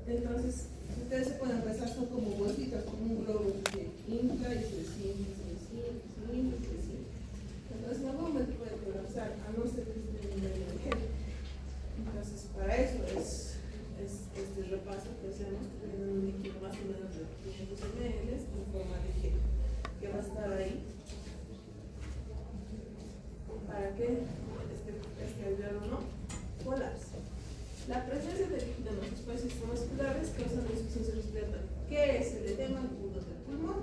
Entonces, ustedes se pueden pensar, son como bolsitas, como un globo que infla y se desinfla, se desinfla, se infla, se desinfla. Entonces, en algún momento puede colapsar, a no ser que esté en un medio de gel. Entonces, para eso es este repaso que hacemos, que tiene un líquido más o menos de 500 ml en forma de gel, que va a estar ahí para que este alveolo no colapse. La presencia de líquido en los espacios extramusculares causa insuficiencia respiratoria. ¿Qué es el edema agudo del pulmón?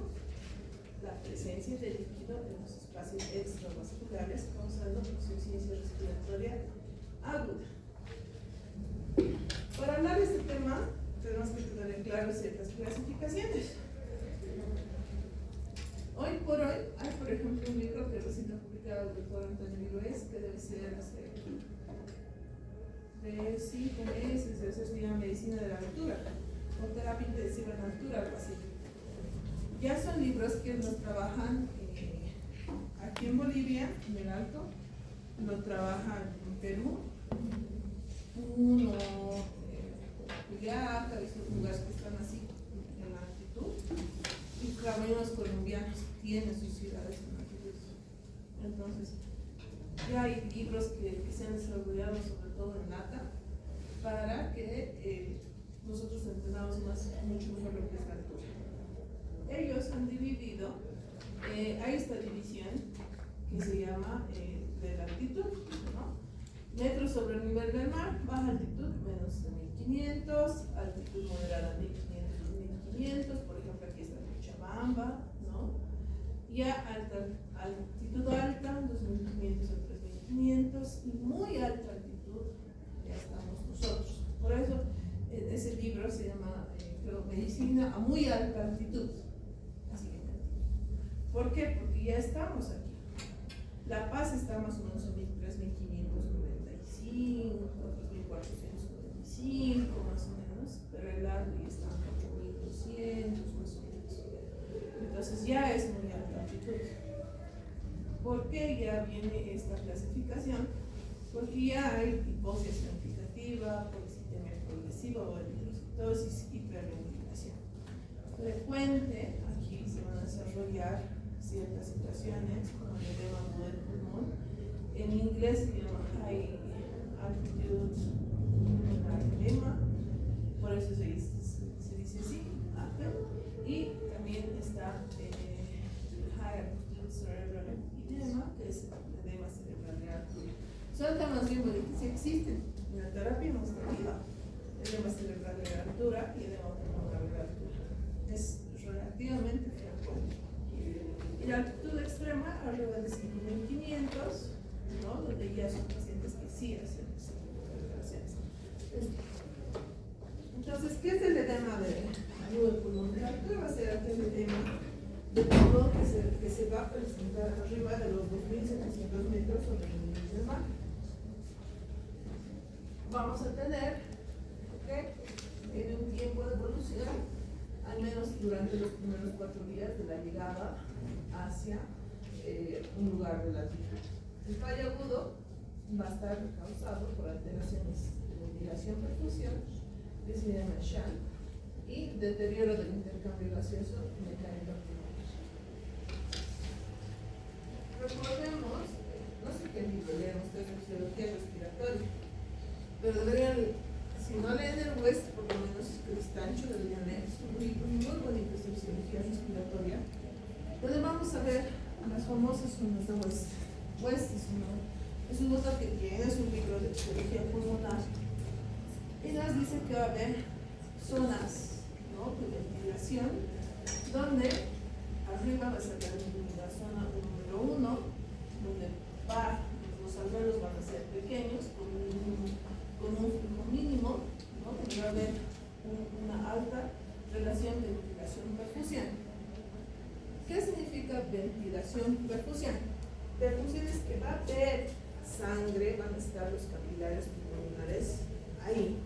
La presencia de líquido en los espacios extravasculares causando insuficiencia respiratoria aguda. Para hablar de este tema, tenemos que tener en claro ciertas clasificaciones. Hoy por hoy, hay por ejemplo un libro que recién ha publicado el doctor Antonio Virués, que debe ser de 5 meses, eso se llama medicina de la altura, o terapia intensiva en altura, algo así. Ya son libros que nos trabajan aquí en Bolivia, en el Alto, lo trabajan en Perú, uno, Cuyaca, esos lugares que están así en la altitud, y caminos colombianos tienen sus ciudades en altitud. Entonces, ya hay libros que se han desarrollado sobre todo en LATA para que nosotros entendamos mucho mejor lo que es la altura. Ellos han dividido, hay esta división que se llama de la altitud, ¿no? Metros sobre el nivel del mar, baja altitud menos de 1500, altitud moderada 1500, por ejemplo aquí está Cochabamba, ¿no? Ya altitud alta, 2500 a 3500, y muy alta altitud, ya estamos nosotros. Por eso ese libro se llama Medicina a muy alta altitud. Así que, ¿por qué? Porque ya estamos aquí. La Paz está más o menos en 3595, 3495 más o menos, pero el Ardo ya está en 4200 más o menos. Entonces ya es muy alta altitud. ¿Por qué ya viene esta clasificación? Porque ya hay hipoxia significativa, policitemia progresiva o eritrocitosis, hiperventilación frecuente. Aquí se van a desarrollar ciertas situaciones como el edema agudo del pulmón. En inglés se llama high altitude edema, por eso se dice así, y también está high altitude cerebral edema, que es el edema cerebral de altura. Son temas bien bonitos, existen en la terapia demostrativa, edema cerebral de altura y edema pulmonar de altura. Es relativamente frecuente. Y la altitud extrema arriba de 5500, ¿no? Donde ya son pacientes que sí hacen operaciones. Entonces, ¿qué es el edema agudo del pulmón de altura? Va a ser aquel edema del pulmón que se va a presentar arriba de los 2700 metros sobre el nivel del mar. Vamos a tener, en un tiempo de evolución, al menos durante los primeros 4 días de la llegada hacia un lugar de la altitud. El fallo agudo va a estar causado por alteraciones de ventilación-perfusión, que se llama SHAN, y deterioro del intercambio gaseoso mecánico. Recordemos, no sé qué libro leen ustedes de fisiología respiratoria, pero deberían, si no leen el West, por lo menos Cristancho deberían leer. Es un libro muy bonito de fisiología respiratoria, donde vamos a ver las famosas zonas de West. West es un autor que tiene su libro de fisiología pulmonar y nos dice que va a haber zonas, ¿no?, de ventilación, donde arriba va a ser la zona número 1, donde los alveolos van a ser pequeños, con un flujo mínimo, ¿no? Que va a haber una alta relación ventilación-perfusión. ¿Qué significa ventilación-perfusión? Perfusión es que va a haber sangre, van a estar los capilares pulmonares ahí.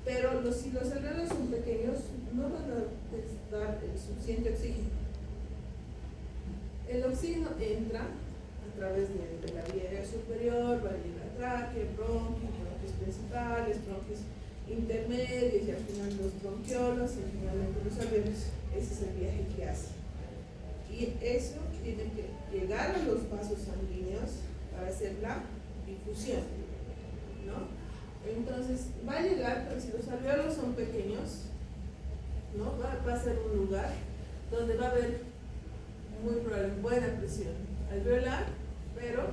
Pero si los alveolos son pequeños, no van a dar el suficiente oxígeno. El oxígeno entra a a través de la vía aérea superior, va a llegar a tráquea, bronquios, bronquios principales, bronquios intermedios y al final los bronquiolos y finalmente los alveolos. Ese es el viaje que hace. Y eso tiene que llegar a los vasos sanguíneos para hacer la difusión, ¿no? Entonces va a llegar, pero si los alveolos son pequeños, ¿no? Va a ser un lugar donde va a haber muy probablemente buena presión alveolar, pero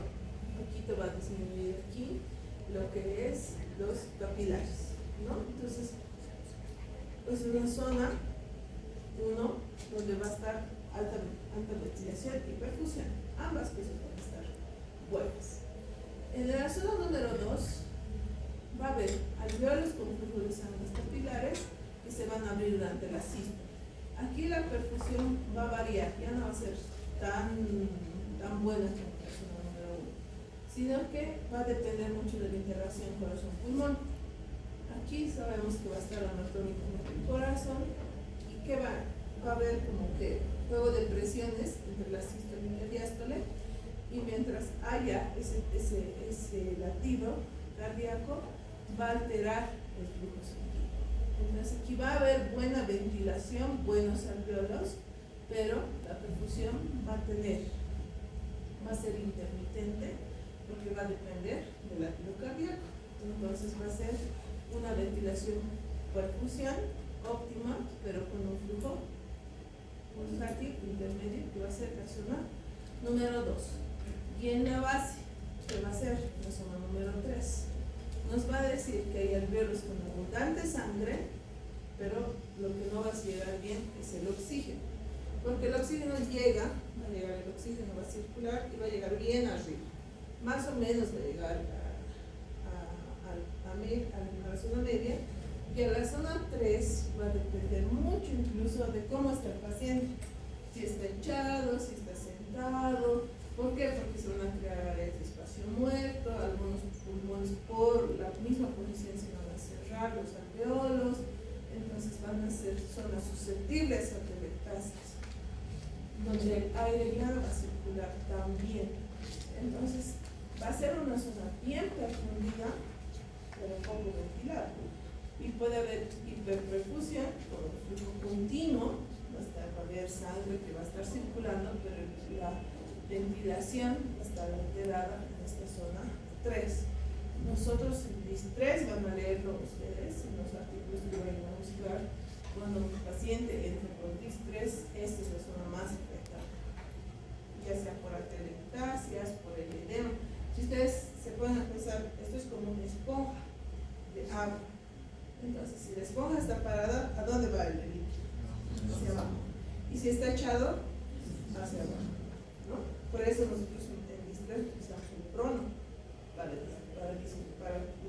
un poquito va a disminuir aquí lo que es los capilares, ¿no? Entonces es una zona 1 donde va a estar alta ventilación y perfusión, ambas cosas van a estar buenas. En la zona número 2 va a haber alveolos con flujo de sangre capilares que se van a abrir durante la sístole. Aquí la perfusión va a variar, ya no va a ser tan buena como la zona número 1, sino que va a depender mucho de la interacción corazón-pulmón. Aquí sabemos que va a estar anatómicamente el corazón y que va a haber como que juego de presiones entre la sístole y la diástole, y mientras haya ese latido cardíaco va a alterar el flujo sanguíneo. Entonces aquí va a haber buena ventilación, buenos alveolos, pero la perfusión va a ser intermitente porque va a depender del latido cardíaco. Entonces va a ser una ventilación perfusión óptima, pero con un flujo pulsátil intermedio, que va a ser la zona número 2. Y en la base, que va a ser la zona número 3, nos va a decir que hay alveolos con abundante sangre, pero lo que no va a llegar bien es el oxígeno, porque el oxígeno va a llegar el oxígeno, va a circular y va a llegar bien arriba, más o menos va a llegar a la zona media, y a la zona 3 va a depender mucho incluso de cómo está el paciente, si está echado, si está sentado. ¿Por qué? Porque se van a crear áreas de espacio muerto, algunos pulmones por la misma posición se van a cerrar los alveolos, entonces van a ser zonas susceptibles a telestasis, donde el aire ya no va a circular tan bien. Entonces va a ser una zona bien perfundida, pero poco ventilada. Y puede haber hiperperfusión por un flujo continuo, va a haber sangre que va a estar circulando, pero la ventilación va a estar alterada en esta zona 3. Nosotros en DIS-3 van a leerlo ustedes en los artículos que van a mostrar. Cuando un paciente entra por DIS-3, esta es la zona más afectada, ya sea por atelectasias, por el edema. Si ustedes se pueden pensar, esto es como una esponja de agua. Entonces, si la esponja está parada, ¿a dónde va el líquido? Hacia abajo. Y si está echado, hacia abajo, ¿no? Por eso nosotros en DIS-3 utilizamos un prono para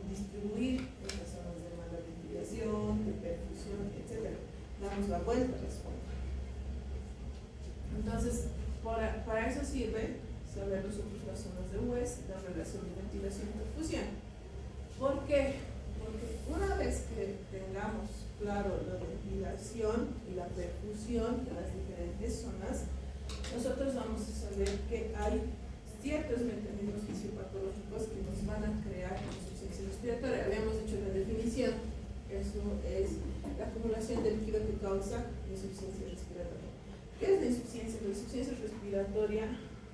distribuir estas zonas de mala ventilación, de perfusión, etc. Damos la vuelta a la esponja. Entonces, para eso sirve saber nosotros las zonas de West, la relación de ventilación y perfusión. ¿Por qué? Porque una vez que tengamos claro la ventilación y la perfusión de las diferentes zonas, nosotros vamos a saber que hay ciertos mecanismos fisiopatológicos que nos van a crear insuficiencia respiratoria. Habíamos dicho la definición, eso es la acumulación de líquido que causa insuficiencia respiratoria. ¿Qué es la insuficiencia? La insuficiencia respiratoria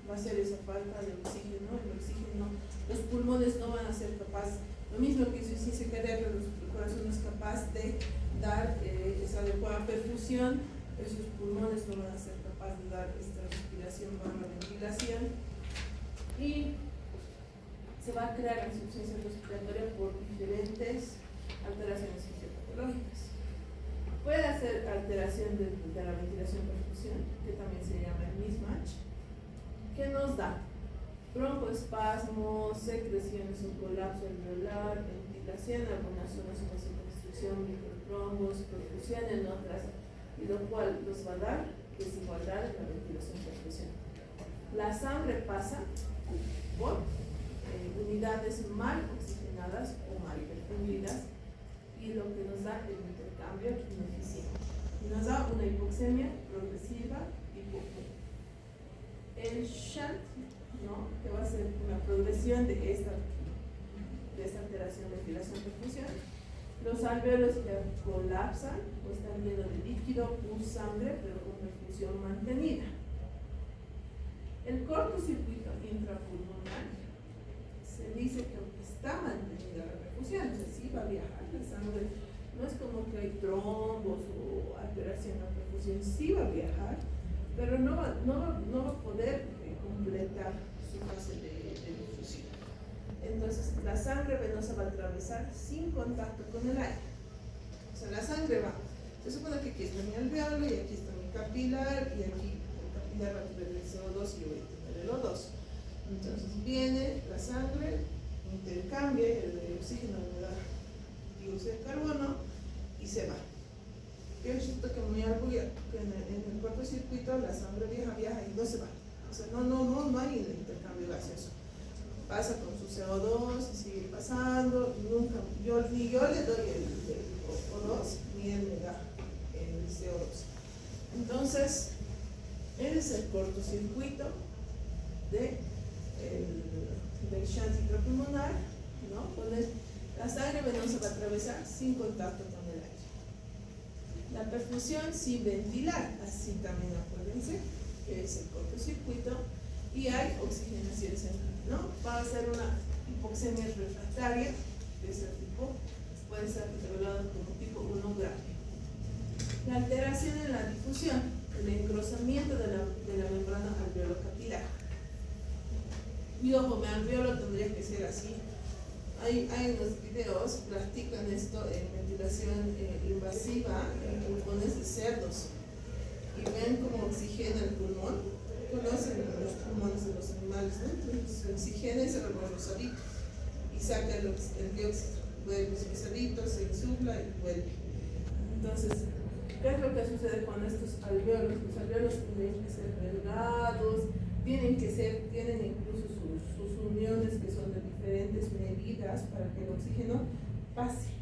va a ser esa falta de oxígeno. El oxígeno, los pulmones no van a ser capaces, lo mismo que insuficiencia cardíaca, el corazón no es capaz de dar esa adecuada perfusión, esos pulmones no van a ser capaces de dar esta respiración bajo la ventilación, y se va a crear la insuficiencia respiratoria por diferentes alteraciones fisiopatológicas. Puede hacer alteración de la ventilación-perfusión, que también se llama el mismatch, que nos da broncoespasmos, secreciones, un colapso alveolar, ventilación en algunas zonas, una restricción, microtrombos, perfusión en otras, y lo cual nos va a dar desigualdad en la ventilación-perfusión. La sangre pasa por unidades mal oxigenadas o mal perfundidas, y lo que nos da el intercambio ineficiente. Y nos da una hipoxemia progresiva y poco. El shunt, ¿no?, que perfusión, ventilación, perfusión. Los alvéolos ya colapsan o están llenos de líquido, pus, sangre, pero con perfusión mantenida. El cortocircuito intrapulmonar se dice que está mantenida la perfusión, o sea, sí va a viajar la sangre. No es como que hay trombos o alteración en la perfusión, sí va a viajar, pero no va a poder completar su fase de difusión. Entonces, la sangre venosa va a atravesar sin contacto con el aire. O sea, la sangre va. Se supone que aquí está mi alveolo y aquí está mi capilar, y aquí el capilar va a tener el CO2 y yo voy a tener el O2. Entonces, viene la sangre, intercambia, el oxígeno me da dióxido de carbono y se va. Yo necesito que me orgullo que en el cortocircuito la sangre viaja y no se va. O sea, no hay intercambio gaseoso. Pasa con su CO2 y sigue pasando, y nunca, ni yo le doy el O2, ni él me da el CO2. Entonces, ese es el cortocircuito del shunt intrapulmonar, ¿no? La sangre venosa va a atravesar sin contacto con el aire. La perfusión sin ventilar, así también acuérdense, que es el cortocircuito, y hay oxigenación central, ¿no? Va a ser una hipoxemia refractaria de ese tipo, puede ser catalogado como tipo 1 grave. La alteración en la difusión, el engrosamiento de la membrana alveolo-capilar. Y ojo, mi alveolo tendría que ser así. Hay unos videos, practican esto en ventilación invasiva en pulmones de cerdos y ven cómo oxigena el pulmón. Conocen los pulmones de los animales, ¿no? Entonces se oxigena y se remueve rosadito y saca el dióxido, vuelve rosadito, se insufla y vuelve. Entonces, ¿qué es lo que sucede con estos alvéolos? Los alvéolos tienen que ser delgados, tienen incluso sus uniones que son de diferentes medidas para que el oxígeno pase.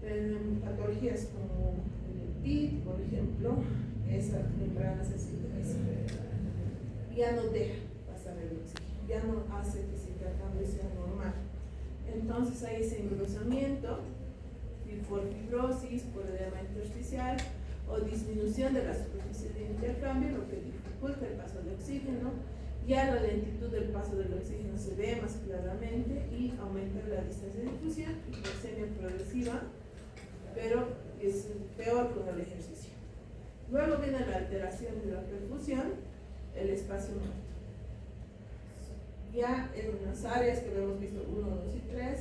En patologías como el PIT, por ejemplo, esa membrana ya no deja pasar el oxígeno, ya no hace que ese intercambio sea normal. Entonces hay ese engrosamiento por fibrosis, por edema intersticial o disminución de la superficie de intercambio, lo que dificulta el paso del oxígeno. Ya la lentitud del paso del oxígeno se ve más claramente y aumenta la distancia de difusión, hipoxemia progresiva, pero es peor con el ejercicio. Luego viene la alteración de la perfusión, el espacio muerto. Ya en las áreas que hemos visto 1, 2 y 3,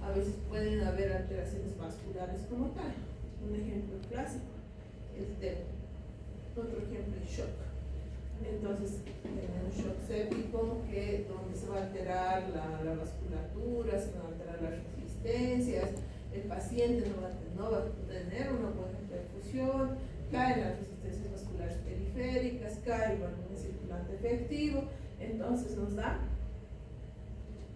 a veces pueden haber alteraciones vasculares como tal. Un ejemplo clásico, el TEP. Otro ejemplo, el shock. Entonces, tenemos un shock séptico donde se va a alterar la vasculatura, se van a alterar las resistencias, el paciente no va a tener una buena perfusión, caen las resistencias vasculares periféricas, cae el volumen circulante efectivo, entonces nos da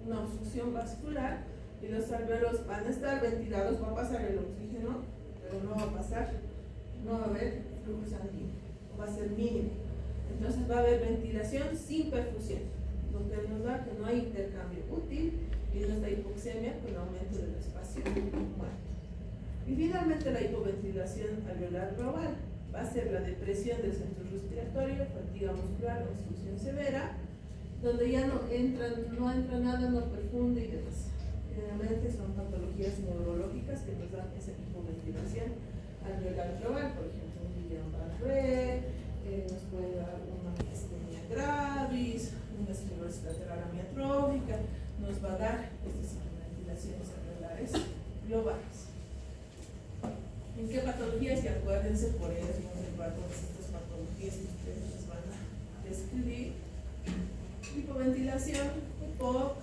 una obstrucción vascular y los alvéolos van a estar ventilados, va a pasar el oxígeno, pero no va a haber flujo sanguíneo, va a ser mínimo. Entonces va a haber ventilación sin perfusión, lo que nos da que no hay intercambio útil y nos da hipoxemia con aumento del espacio muerto. Y finalmente la hipoventilación alveolar global va a ser la depresión del centro respiratorio, fatiga muscular, obstrucción severa, donde ya no entra nada, no perfunde y demás. Generalmente son patologías neurológicas que nos dan esa hipoventilación alveolar global, por ejemplo, un Guillain-Barré, nos puede dar una miastenia gravis, una esclerosis lateral amiotrófica, nos va a dar estas hipoventilaciones alveolares globales. ¿En qué patologías? Y acuérdense, por ellas vamos a llevar todas estas patologías que ustedes les van a describir. Hipoventilación, POC,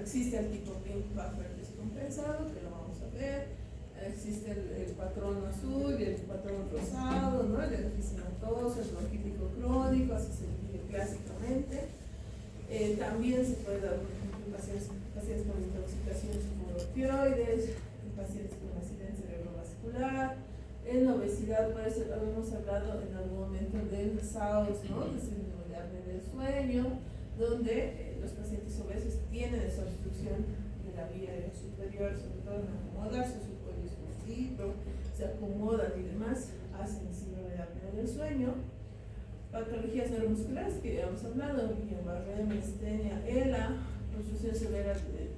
existe el tipo pink buffer descompensado, que lo vamos a ver. Existe el patrón azul y el patrón rosado, ¿no? El enfisемatoso, el bronquítico crónico, así se define clásicamente. También se puede dar, por ejemplo, en pacientes con intoxicaciones por opioides, en pacientes con accidente cerebrovascular, en obesidad, por eso habíamos hablado en algún momento del SAOS, ¿no? De síndrome de apnea del sueño, donde los pacientes obesos tienen esa obstrucción de la vía aérea superior, sobre todo en acomodarse, su cuello es cortito, se acomodan y demás, hacen síndrome de apnea del sueño. Patologías neuromusculares que ya hemos hablado, Guillain-Barré, miastenia, ELA, obstrucción severa de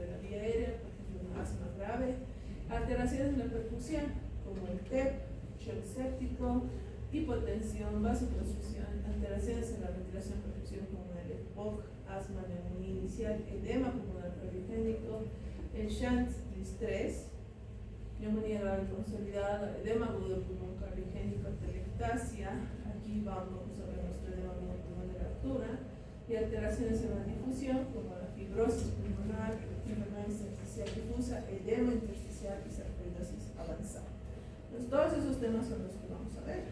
la vía aérea, por ejemplo, un asma grave, alteraciones en la perfusión, como el TEP, shock séptico, hipotensión, vasoconstricción, alteraciones en la ventilación perfusión, como el EPOC, asma, neumonía inicial, edema pulmonar perigénico, el shunt distress, neumonía oral consolidada, edema agudo del pulmón cardiogénico, telectasia, aquí vamos a ver nuestro edema agudo del pulmón de la altura, y alteraciones en la difusión, como la fibrosis pulmonar, enfermedad intersticial difusa, edema intersticial y sarcoidosis avanzada. Entonces, todos esos temas son los que vamos a ver.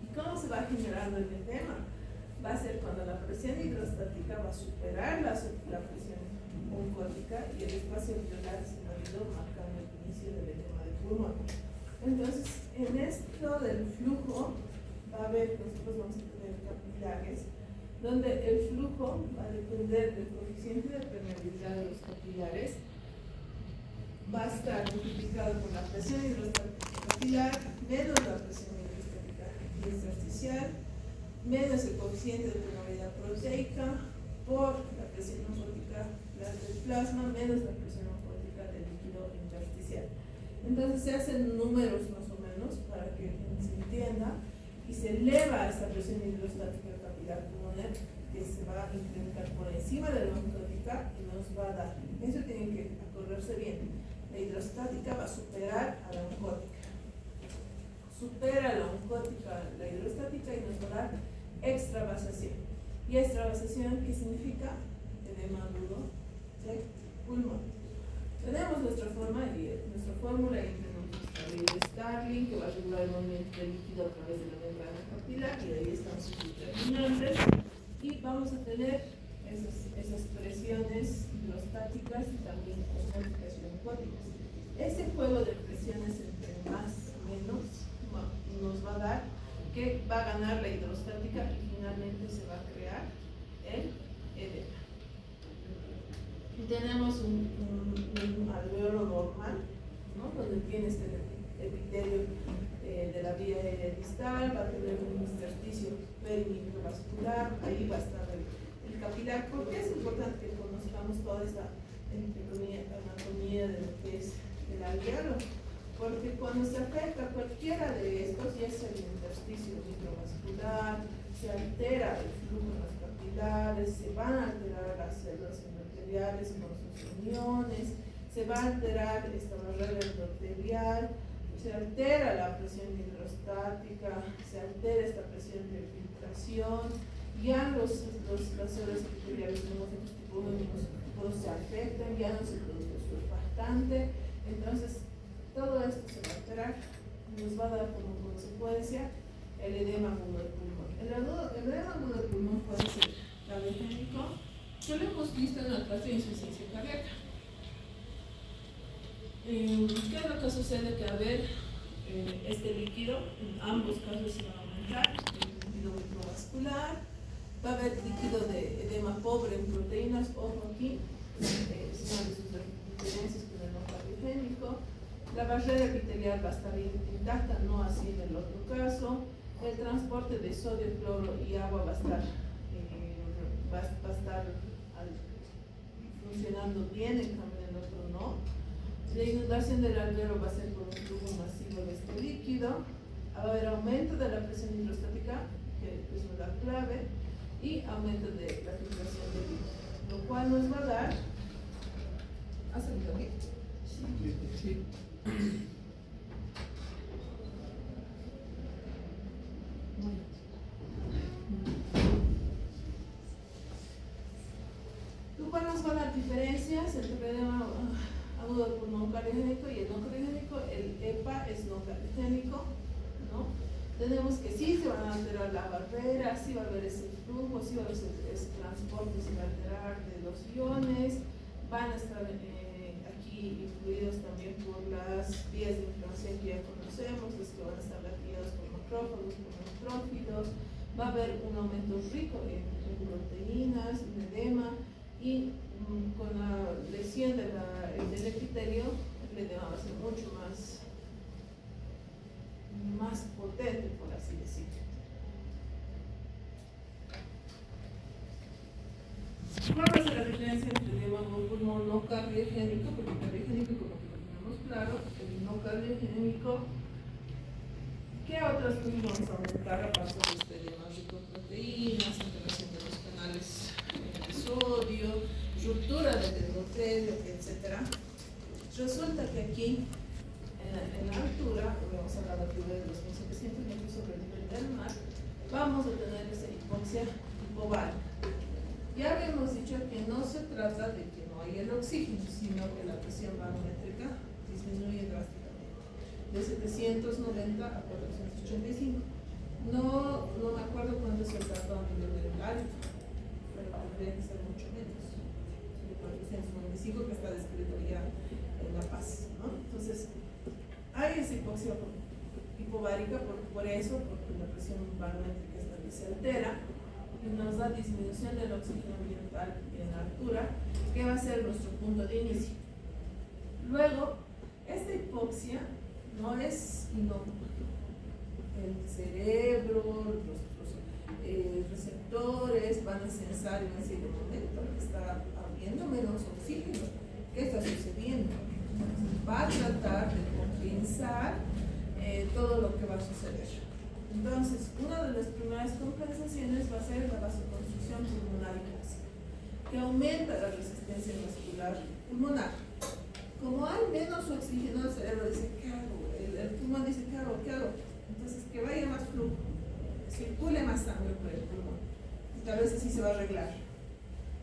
¿Y cómo se va generando el edema? Va a ser cuando la presión hidrostática va a superar la presión oncótica y el espacio alveolar se va a ir marcando el inicio del edema de pulmón. Entonces, en esto del flujo, va a haber, nosotros vamos a tener capilares, donde el flujo va a depender del coeficiente de permeabilidad de los capilares, va a estar multiplicado por la presión hidrostática capilar, menos la presión hidrostática intersticial, menos el coeficiente de permeabilidad proteica, por la presión oncótica del plasma, menos la presión oncótica del líquido intersticial. Entonces se hacen números más o menos para que se entienda, y se eleva esta presión hidrostática capilar pulmonar, que se va a incrementar por encima de la oncótica y nos va a dar, eso tienen que acordarse bien, la hidrostática va a superar a la oncótica, supera la oncótica la hidrostática y nos va a dar extravasación. ¿Y extravasación qué significa? Edema agudo de pulmón. Tenemos nuestra forma y nuestra fórmula, y tenemos nuestra ley de Starling, que va a regular el movimiento del líquido a través de la membrana capilar, y de ahí están sus determinantes, y vamos a tener esas presiones hidrostáticas y también osmóticas y oncóticas. Este juego de presiones entre más y menos nos va a dar que va a ganar la hidrostática y finalmente se va a crear el edema. Y tenemos un alveolo normal, ¿no? Donde tiene este epitelio de la vía aérea distal, va a tener un intersticio perimicrovascular, ahí va a estar el capilar. ¿Por qué es importante que conozcamos toda esta anatomía de lo que es el alveolo? Porque cuando se afecta cualquiera de estos, ya sea el intersticio microvascular, se altera el flujo en los capilares, se van a alterar las células endoteliales con sus uniones, se va a alterar esta barrera endotelial, se altera la presión hidrostática, se altera esta presión de filtración, ya las células epiteliales nemófilos tipo 1 y tipo 2 se afectan, ya no se produce surfactante. Entonces, todo esto se va a alterar, nos va a dar como consecuencia el edema agudo del pulmón. El edema agudo del pulmón puede ser cardiogénico, que lo hemos visto en el caso de insuficiencia cardíaca. ¿Qué es lo que sucede? Que a ver, este líquido, en ambos casos se va a aumentar, el líquido microvascular, va a haber líquido de edema pobre en proteínas, ojo aquí, es una de sus diferencias con el no cardiogénico. La barrera epitelial va a estar intacta, no así en el otro caso. El transporte de sodio, cloro y agua va a estar funcionando bien, en cambio en el otro no. La inundación del alveolo va a ser por un flujo masivo de este líquido. Va a haber aumento de la presión hidrostática, que es una clave, y aumento de la filtración del líquido, lo cual nos va a dar. ¿Ha salido bien? Sí. Lo cual nos va a dar diferencias entre el edema agudo del pulmón cardiogénico y el no cardiogénico. El EPA es no cardiogénico, ¿no? Tenemos que sí se van a alterar la barrera, sí va a haber ese flujo, sí va a haber ese transporte, se va a alterar de los iones, van a estar aquí influidos también por las vías de inflamación que ya conocemos, los que van a estar latidos por macrófagos, por neutrófilos, va a haber un aumento rico en proteínas, en edema, y con la lesión del epitelio, el edema va a ser mucho más potente, por así decirlo. ¿Cuál va a ser la diferencia entre edema por pulmón no cardiogénico? Porque el cardiogénico, como que lo tenemos claro, el no cardiogénico, ¿qué otras cosas vamos a aumentar aparte de este edema rico en proteínas, alteración de los canales de sodio, ruptura del endotelio, etcétera? Resulta que aquí, en la altura, vamos a hablar de los 1700 metros sobre el nivel del mar, vamos a tener esta hipoxia hipoválida. Ya habíamos dicho que no se trata de que no haya el oxígeno, sino que la presión barométrica disminuye drásticamente, de 790 a 485. No me acuerdo cuánto es el dato a nivel del alto, pero tendría que ser mucho menos, de 495, que está descrito ya en La Paz, ¿no? Entonces, hay esa hipoxia hipovárica por eso, porque la presión barométrica también se altera y nos da disminución del oxígeno ambiental en la altura, que va a ser nuestro punto de inicio. Luego, esta hipoxia no es inocua. El cerebro, los receptores van a sensar y van a decir: de momento está habiendo menos oxígeno, ¿qué está sucediendo? Entonces, va a tratar de compensar todo lo que va a suceder. Entonces, una de las primeras compensaciones va a ser la vasoconstricción pulmonar clásica, que aumenta la resistencia vascular pulmonar. Como hay menos oxígeno, el cerebro dice: ¿qué hago? El pulmón dice: ¿qué hago? Entonces, que vaya más flujo, circule más sangre por el pulmón. Y tal vez así se va a arreglar.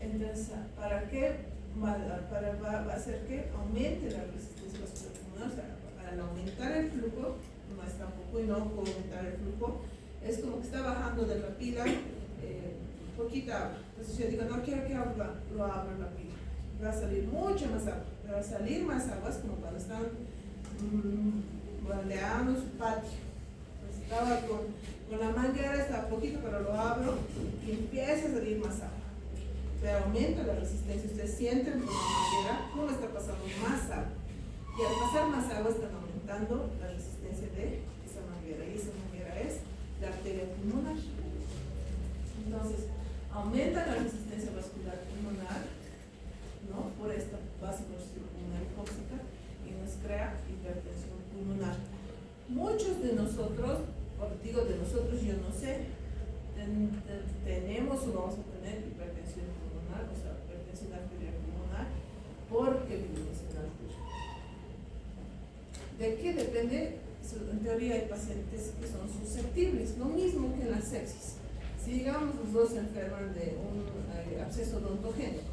Entonces, ¿para qué? Va a hacer que aumente la resistencia vascular pulmonar. O sea, al aumentar el flujo, no es tampoco inocuo aumentar el flujo, es como que está bajando de la pila poquita agua. Entonces yo digo: no quiero que lo abra la pila, va a salir mucho más agua, va a salir más agua. Es como cuando están bandeando su patio. Pues estaba con la manguera, estaba poquito, pero lo abro y empieza a salir más agua, pero aumenta la resistencia. Ustedes sienten con la manguera cómo está pasando más agua, y al pasar más agua están aumentando la resistencia de esa manguera, y esa manguera es la arteria pulmonar. Entonces, aumenta la resistencia vascular pulmonar, ¿no?, por esta vasoconstricción pulmonar hipóxica, y nos crea hipertensión pulmonar. Muchos de nosotros, digo de nosotros, yo no sé, tenemos o vamos a tener hipertensión pulmonar, o sea, hipertensión arterial pulmonar, porque vivimos en altura. ¿De qué depende? En teoría hay pacientes que son susceptibles, lo mismo que en la sepsis. Si digamos los dos se enferman de un absceso odontogénico,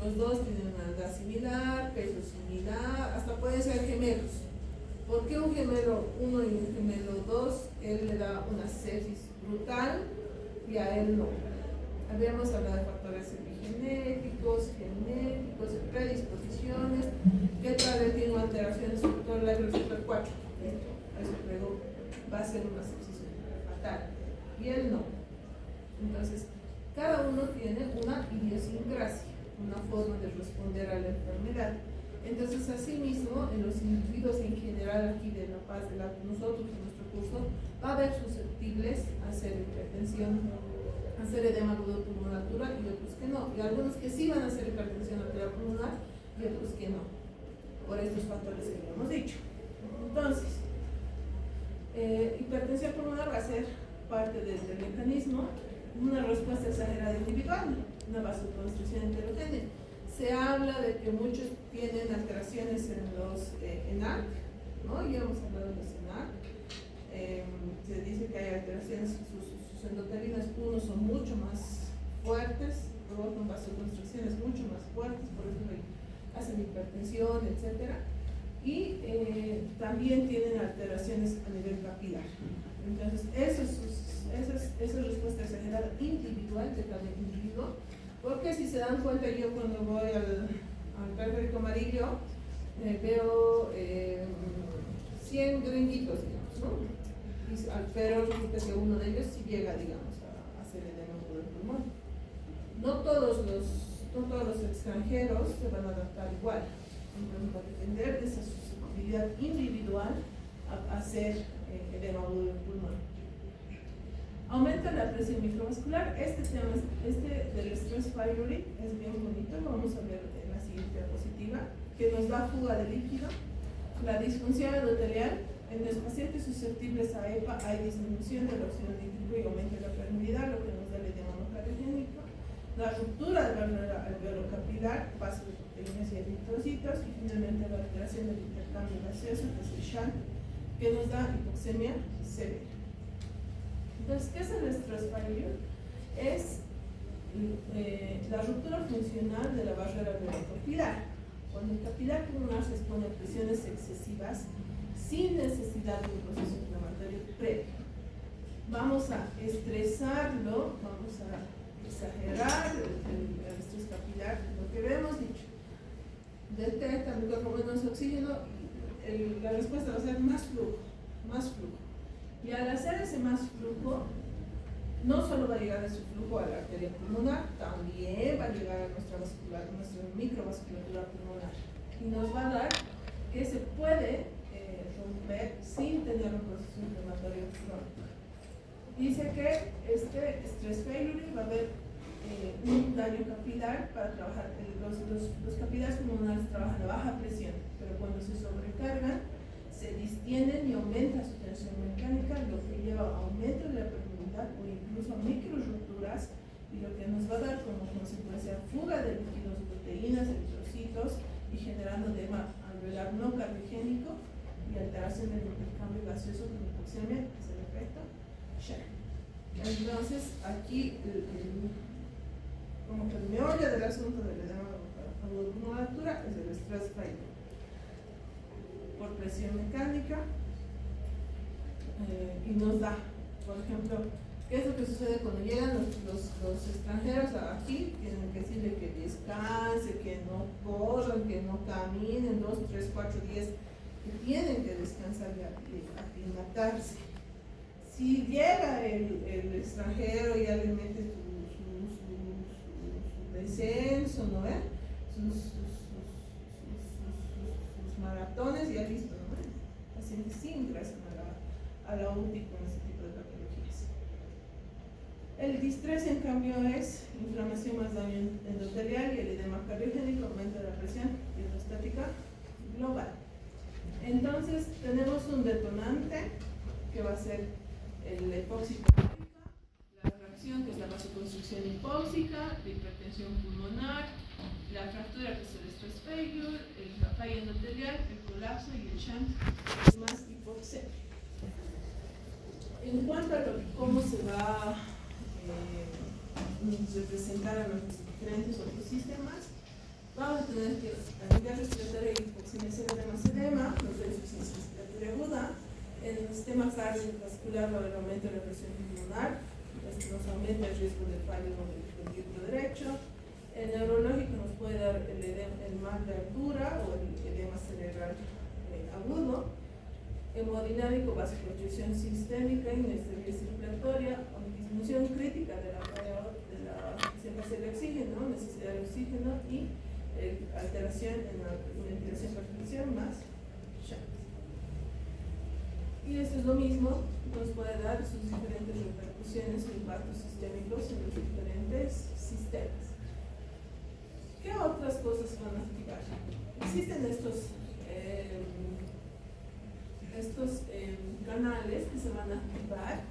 los dos tienen una edad similar, peso similar, hasta pueden ser gemelos. ¿Por qué un gemelo 1 y un gemelo 2, él le da una sepsis brutal y a él no? Habíamos hablado de factores epigenéticos, genéticos, predisposiciones. ¿Qué tal él tiene alteraciones en el receptor 4? Eso luego va a ser una sepsis fatal, y él no. Entonces, cada uno tiene una idiosincrasia, una forma de responder a la enfermedad. Entonces, asimismo, en los individuos en general aquí de La Paz, nosotros en nuestro curso, va a haber susceptibles a hacer hipertensión, a hacer edema agudo pulmonar natural, y otros que no. Y algunos que sí van a hacer hipertensión arterial pulmonar y otros que no, por estos factores que ya hemos dicho. Entonces, hipertensión pulmonar va a ser parte del mecanismo, una respuesta exagerada individual, una vasoconstricción heterogénea. Se habla de que muchos tienen alteraciones en los ENAC, ¿no? Ya hemos hablado de los ENAC. Se dice que hay alteraciones, sus endotelinas 1 son mucho más fuertes, provocan vasoconstricciones mucho más fuertes, por eso hacen hipertensión, etc. Y también tienen alteraciones a nivel capilar. Entonces, esa respuesta exagerada individual de cada individuo. Porque si se dan cuenta, yo cuando voy al periférico amarillo veo 100 gringuitos, digamos, ¿no? pero resulta que uno de ellos sí llega, digamos, a hacer edema por el pulmón. No todos los extranjeros se van a adaptar igual. Entonces va a depender de esa susceptibilidad individual a hacer edema agudo del pulmón. Aumenta la presión microvascular. Este del stress firing es bien bonito. Vamos a ver en la siguiente diapositiva, que nos da fuga de líquido. La disfunción endotelial. En los pacientes susceptibles a EPA hay disminución de la oxígeno nítrico y aumento de la permeabilidad, lo que nos da el edema no cardiogénico. La ruptura del alveolo capilar, vasos pequeños y eritrocitos, y finalmente la alteración del intercambio gaseoso, que es el shunt, que nos da hipoxemia severa. Entonces, ¿qué es el stress failure? Es la ruptura funcional de la barrera alveolo-capilar. Cuando el capilar pulmonar se expone a presiones excesivas sin necesidad de un proceso inflamatorio previo. Vamos a estresarlo, vamos a exagerar el estrés capilar, lo que habíamos dicho. Detecta el cuerpo menos oxígeno, la respuesta va a ser más flujo. Y al hacer ese más flujo, no solo va a llegar ese flujo a la arteria pulmonar, también va a llegar a nuestra microvasculatura pulmonar. Y nos va a dar que se puede romper sin tener un proceso inflamatorio crónico. Dice que este stress failure va a haber un daño capilar para trabajar. Los capilares pulmonares trabajan a baja presión, pero cuando se sobrecargan, se distienden y aumenta su tensión mecánica, lo que lleva a aumento de la permeabilidad o incluso a microrupturas, y lo que nos va a dar como consecuencia fuga de líquidos, proteínas, eritrocitos y generando edema alveolar no cardiogénico y alteración del intercambio gaseoso con hipoxemia, que es el efecto Shank. Entonces, aquí, como que el meollo del asunto del edema agudo pulmonar es el stress failure por presión mecánica, y nos da, por ejemplo, ¿qué es lo que sucede cuando llegan los extranjeros aquí? Tienen que decirle que descanse, que no corran, que no caminen 2, 3, 4 días, que tienen que descansar y aclimatarse. Si llega el extranjero y ya le mete su descenso, ¿no? Sus maratones, ya listo, ¿no? Pacientes sí ingresan a la UTI con este tipo de patologías. El distrés, en cambio, es inflamación más daño endotelial y el edema cardiogénico, aumento de la presión hidrostática global. Entonces, tenemos un detonante que va a ser el hipóxico, la fracción, que es la vasoconstricción hipóxica, la hipertensión pulmonar, la fractura, que es el stress failure, la falla endotelial, el colapso y el shunt más hipoxemia. En cuanto a cómo se va a representar a los diferentes otros sistemas, vamos a tener que a nivel respiratorio y hipoxemia severa más edema, los de insuficiencia respiratoria aguda. En el sistema cardiovascular va a haber aumento de la presión pulmonar, nos aumenta el riesgo de fallo del ventrículo derecho. El neurológico nos puede dar el mal de altura o el edema cerebral agudo. Hemodinámico, vasoconstricción sistémica, inestabilidad circulatoria, disminución crítica de la presencia de oxígeno, necesidad de oxígeno y alteración en la ventilación perfusión más shunt. Y esto es lo mismo, nos puede dar sus diferentes repercusiones o impactos sistémicos en los diferentes sistemas. ¿Qué otras cosas van a activar? Existen estos canales que se van a activar,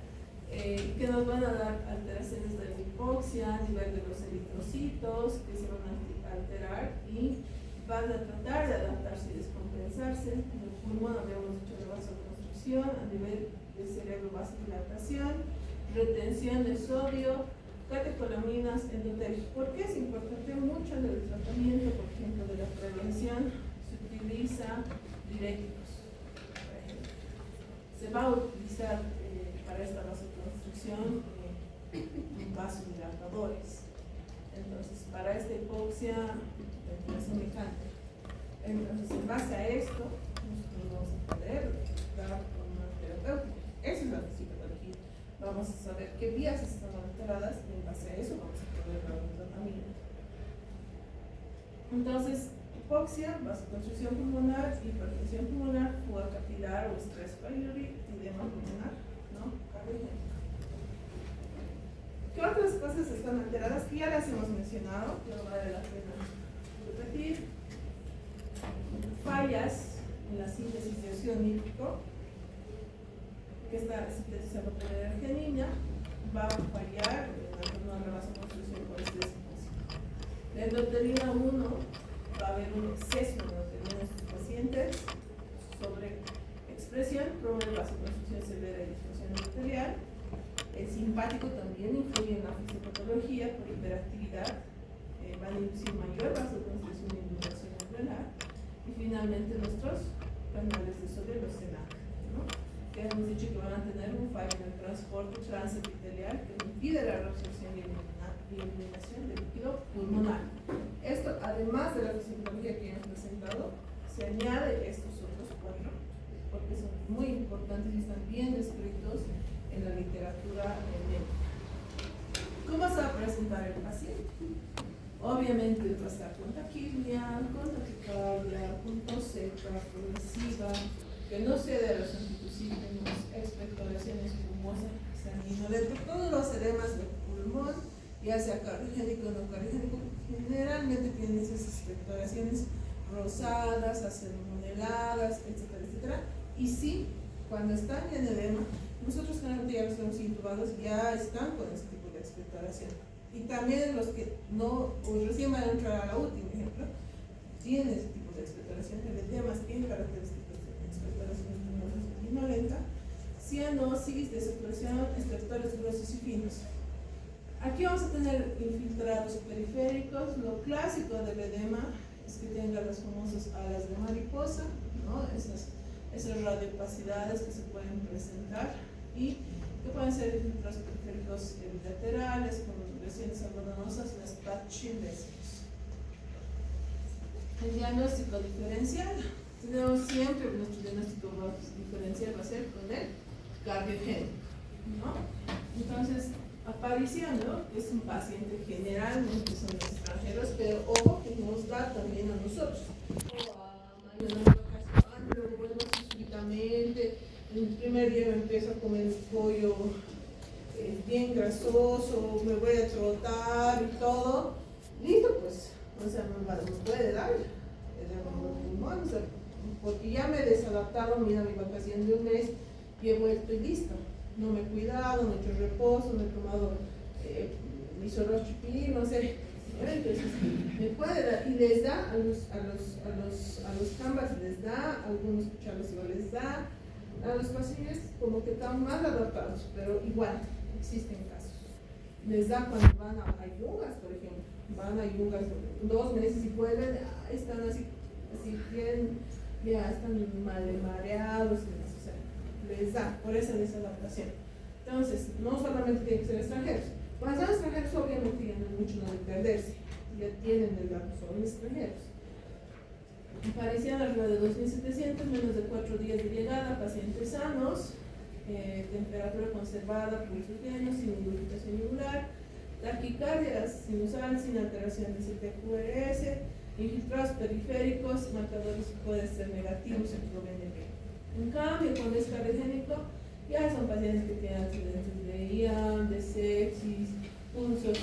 que nos van a dar alteraciones de la hipoxia a nivel de los eritrocitos, que se van a alterar y van a tratar de adaptarse y descompensarse. En el pulmón habíamos dicho de vasoconstricción, a nivel del cerebro vasodilatación, retención de sodio, catecolaminas, endotelio. ¿Por qué es importante? Mucho del tratamiento, por ejemplo, de la prevención, se utiliza diuréticos. Se va a utilizar para esta vasoconstricción vasodilatadores. Entonces, para esta hipoxia, ventilación mecánica. Entonces, en base a esto, nosotros vamos a poder dar una terapéutica. Esa es la vamos a saber qué vías están alteradas y en base a eso vamos a poder dar un tratamiento. Entonces, hipoxia, vasoconstricción pulmonar, hipertensión pulmonar, fuga capilar o estrés pylori, edema pulmonar, ¿no? Cardiogénico. ¿Qué otras cosas están alteradas? Que ya las hemos mencionado, pero vale la pena repetir. Fallas en la síntesis de óxido nítrico, que está sintetizado por la arginina, va a fallar en la vasoconstricción por este desfase. La endotelina 1 va a haber un exceso de endotelina en sus pacientes, sobre expresión, promueve vasoconstricción severa y disfunción endotelial. El simpático también influye en la fisiopatología por hiperactividad, van a inducir mayor vasoconstricción y dilatación alveolar. Y finalmente nuestros canales de sodio, los CENAC, ¿no? Que hemos dicho que van a tener un fallo en el transporte transepitelial que impide la reabsorción y eliminación del líquido pulmonar. Esto, además de la fisiopatología que hemos presentado, se añade estos otros cuatro, porque son muy importantes y están bien descritos en la literatura médica. ¿Cómo se va a presentar el paciente? Obviamente va a estar con taquipnea, con taquicardia, con tos seca, progresiva, que no cede a los antitusígenos, expectoraciones pulmosas, sanguinolento, todos los edemas del pulmón, ya sea cardiogénico o no cardiogénico, generalmente tienen esas expectoraciones rosadas, acermoneladas, etcétera, etcétera. Y sí, cuando están en edema, nosotros generalmente ya los tenemos intubados, ya están con ese tipo de expectoración. Y también los que no, o recién van a entrar a la última, ejemplo, tienen ese tipo de expectoración, el edema tiene características de expectoración sanguinolenta, cianosis, desaturación, estertores gruesos y finos. Aquí vamos a tener infiltrados periféricos. Lo clásico del edema es que tenga las famosas alas de mariposa, ¿no? Esas radiopacidades que se pueden presentar y que pueden ser infiltrados periféricos bilaterales con lesiones algodonosas, las patchilesios. El diagnóstico diferencial. Tenemos siempre nuestro diagnóstico diferencial va a ser con el cardiogénico, ¿no? Entonces, aparición, ¿no? Es un paciente generalmente son extranjeros, pero ojo que nos da también a nosotros. Luego vuelvo súbitamente, en el primer día me empiezo a comer el pollo bien grasoso, me voy a trotar y todo. Listo, pues, o sea, me puede dar el pulmón, o sea, porque ya me he desadaptado, mira, mi vacación de un mes y he vuelto y listo. No me he cuidado, no he hecho reposo, no he tomado mi sorochipil, no sé. Entonces, me puede dar, y les da a los canvas, les da, a algunos cucharos igual les da, a los pacientes como que están más adaptados, pero igual existen casos. Les da cuando van a yungas, por ejemplo, van a yungas 2 meses y vuelven, están así bien, ya están mal mareados, o sea, les da por esa desadaptación. Entonces, no solamente tienen que ser extranjeros. Cuando son extranjeros, obviamente ya no hay mucho de perderse, ya tienen el dato, son extranjeros. Parecían arriba de 2.700, menos de 4 días de llegada, pacientes sanos, temperatura conservada, pulso lleno, sin indubitación yugular, taquicardia sinusal sin alteración de CT-QRS, infiltrados periféricos, marcadores pueden ser negativos en ProBNP. En cambio, cuando es cardiogénico, ya son pacientes que tienen antecedentes de IAM, de sepsis, pulsos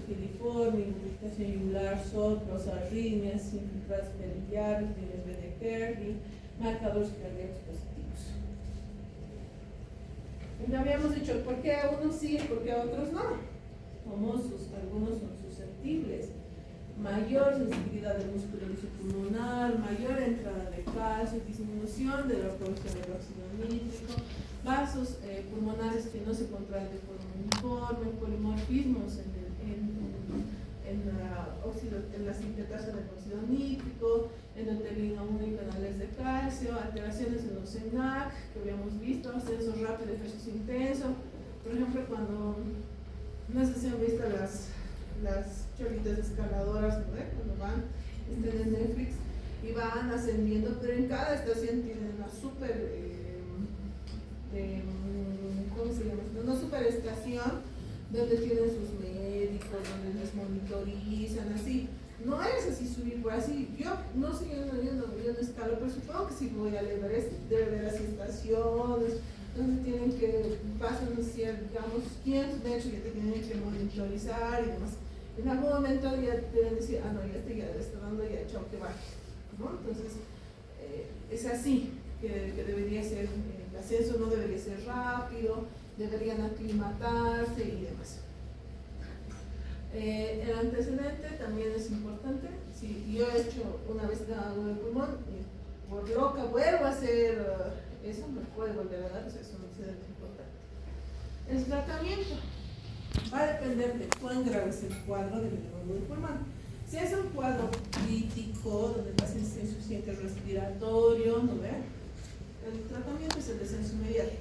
filiforme, indubitación yugular, soplos, arritmias, infiltrados periliares, líneas B de Kerley, marcadores cardíacos positivos. Y habíamos dicho, ¿por qué a unos sí y por qué a otros no? Algunos son susceptibles. Mayor sensibilidad del músculo liso pulmonar, mayor entrada de calcio, disminución de la producción del óxido nítrico, vasos pulmonares que no se contraen de forma uniforme, polimorfismos en la sintetasa del óxido nítrico, endotelina 1 y canales de calcio, alteraciones en los CENAC que habíamos visto, ascenso rápido, ejercicio intenso. Por ejemplo, cuando no sé si han visto las cholitas escaladoras, ¿no? Cuando van, están en Netflix y van ascendiendo, pero en cada estación tienen una súper ¿cómo se llama? Una superestación donde tienen sus médicos, donde les monitorizan, así. No es así subir por así. Yo no sé, yo no escalo, pero supongo que si voy al Everest debe haber las estaciones donde tienen que pasar, digamos, 500 metros y te tienen que monitorizar y demás. En algún momento ya te deben decir, ah, no, ya le está dando ya chao que baje, ¿no? Entonces, es así que debería ser, el ascenso no debería ser rápido, deberían aclimatarse y demás. El antecedente también es importante. Si yo he hecho una vez dado de pulmón y por loca vuelvo a hacer eso, me puede volver a dar, eso es un antecedente importante. El tratamiento va a depender de cuán grave es el cuadro del nódulo del pulmón. Si es un cuadro crítico, donde el paciente está insuficiente respiratorio, ¿no ve? El tratamiento es el descenso inmediato.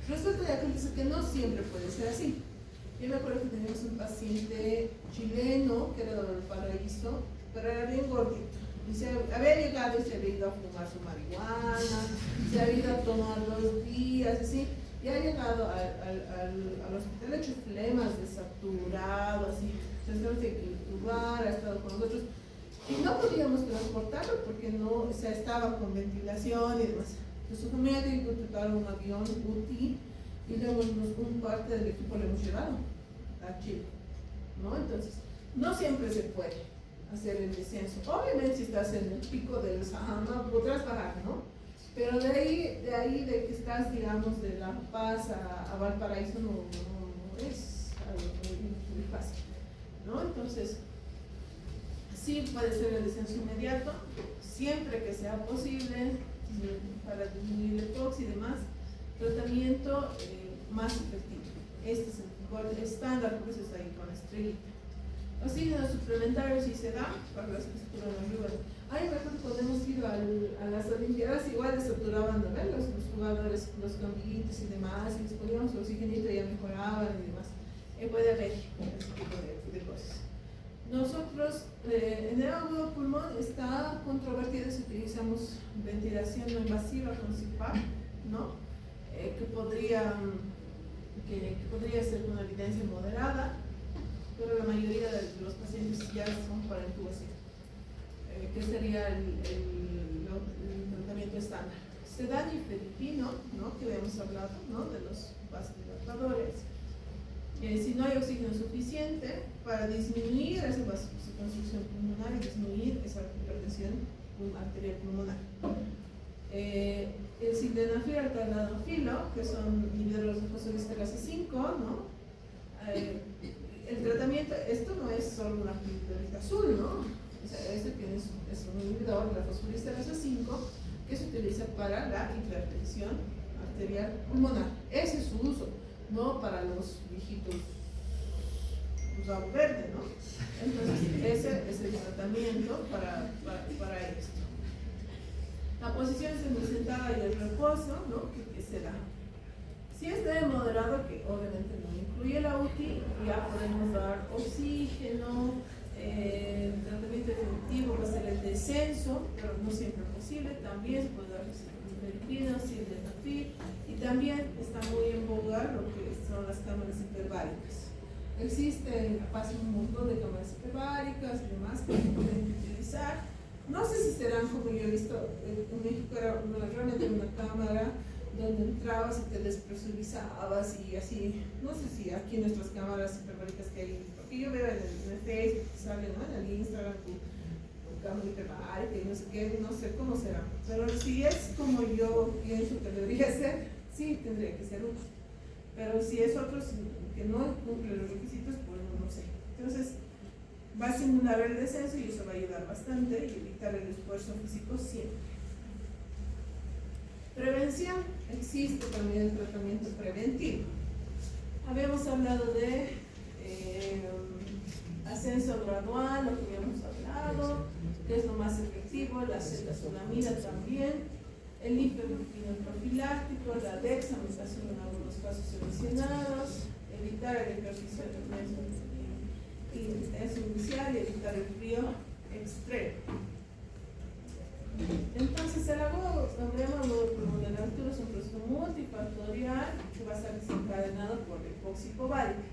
Resulta que no siempre puede ser así. Yo me acuerdo que teníamos un paciente chileno que era de Valparaíso, pero era bien gordito. Y se había llegado y se había ido a fumar su marihuana, se había ido a tomar 2 días, así. Y ha llegado al hospital hecho flemas, desaturado, así. Tratamos de intubar, ha estado con nosotros. Y no podíamos transportarlo porque no, o sea, estaba con ventilación y demás. Entonces, su familia tiene que contratar un avión UTI y luego un parte del equipo lo hemos llevado a Chile, ¿no? Entonces, no siempre se puede hacer el descenso. Obviamente, si estás en el pico del Sahara, podrás bajar, ¿no? Pero de ahí de que estás, digamos, de La Paz a Valparaíso, no es algo muy fácil, ¿no? Entonces, sí puede ser el descenso inmediato, siempre que sea posible, para disminuir el tox y demás. Tratamiento más efectivo. Este es el estándar, por eso está ahí con la estrellita. Oxígeno suplementario si se da para las que saturan arriba. Ay, mejor podemos ir a las Olimpiadas, igual les saturaban, ¿no? Los jugadores, los cambitos y demás, y les poníamos el oxigenito y ya mejoraban y demás. Puede haber ese tipo de cosas. Nosotros, en el agudo pulmón está controvertido si utilizamos ventilación no invasiva con CPAP, ¿no? Que podría ser una evidencia moderada, pero la mayoría de los pacientes ya son para intubación, que sería el tratamiento estándar. Sedanifedipino, ¿no? Que habíamos hablado, ¿no? De los vasodilatadores. Si no hay oxígeno suficiente para disminuir esa vasoconstricción pulmonar y disminuir esa hipertensión arterial pulmonar. El sildenafil altanadofilo, que son inhibidores de fosfoliesterasa 5, ¿no? El tratamiento, esto no es solo una píldora azul, ¿no? O sea, este es un inhibidor de la fosfoliesterasa 5 que se utiliza para la hipertensión arterial pulmonar. Ese es su uso, no para los viejitos usado verde, ¿no? Entonces, ese es el tratamiento para esto. La posición semisentada y el reposo, ¿no? Que se da. Si es de moderado, que obviamente no incluye la UTI, ya podemos dar oxígeno. El tratamiento efectivo va a ser el descenso, pero no siempre es posible. También se puede dar filipinas, sildenafil, y también está muy en boga lo que son las cámaras hiperbáricas. Existen, pasa un montón de cámaras hiperbáricas y demás que se pueden utilizar. No sé si serán como yo he visto, en México era realmente una cámara donde entrabas y te despresurizabas y así. No sé si aquí nuestras cámaras hiperbáricas que hay, porque yo veo en el Facebook, sale, ¿no? En el Instagram, tu cámara hiperbárica y no sé qué, no sé cómo será. Pero si es como yo pienso que debería ser, sí tendría que ser uno. Pero si es otro que no cumple los requisitos, pues no sé. Entonces, va a simular el descenso y eso va a ayudar bastante y evitar el esfuerzo físico siempre. Prevención, existe también el tratamiento preventivo. Habíamos hablado de ascenso gradual, lo que habíamos hablado, que es lo más efectivo, la acetazolamida también, el ivermectina profiláctico, la dexametasona en algunos casos seleccionados, evitar el ejercicio inicial y evitar el frío extremo. Entonces, el agudo pulmonar altura es un proceso multifactorial que va a estar desencadenado por la hipoxicovárica,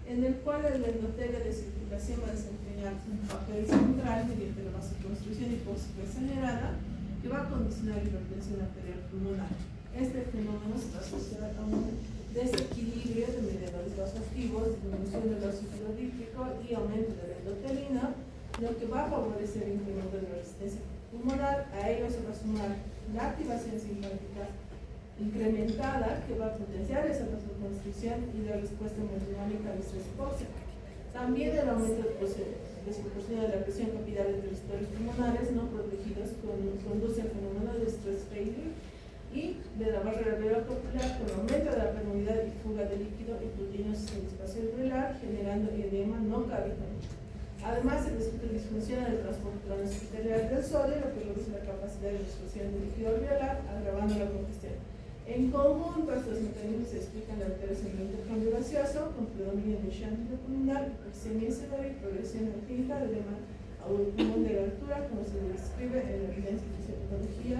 en el cual el endotelio de circulación va a desempeñar un papel central mediante la vasoconstricción hipóxica exagerada que va a condicionar la hipertensión arterial pulmonar. Este fenómeno se va a asociar a un desequilibrio de mediadores vasoactivos, disminución del ácido nítrico y aumento de la endotelina, lo que va a favorecer el incremento de la resistencia pulmonar. A ello se va a sumar la activación simpática incrementada que va a potenciar esa vasoconstricción y la respuesta hemodinámica al estrés hipóxico. También el aumento desproporcionado de la presión capilar entre los pores pulmonares no protegidos conduce al fenómeno de stress failure y de la barrera alveolar con aumento de la permeabilidad y fuga de líquido y proteínas en el espacio alveolar, generando edema no cavidad. Además, se disfunciona el transporte transarterial del sodio, lo que reduce la capacidad de dispersión del líquido alveolar, agravando la congestión. En conjunto, estos mecanismos se explican la alteración del intercambio gaseoso, con predominio de shunt pulmonar, hipoxemia severa y progresión clínica del edema al pulmón de la altura, como se describe en la evidencia de fisiopatología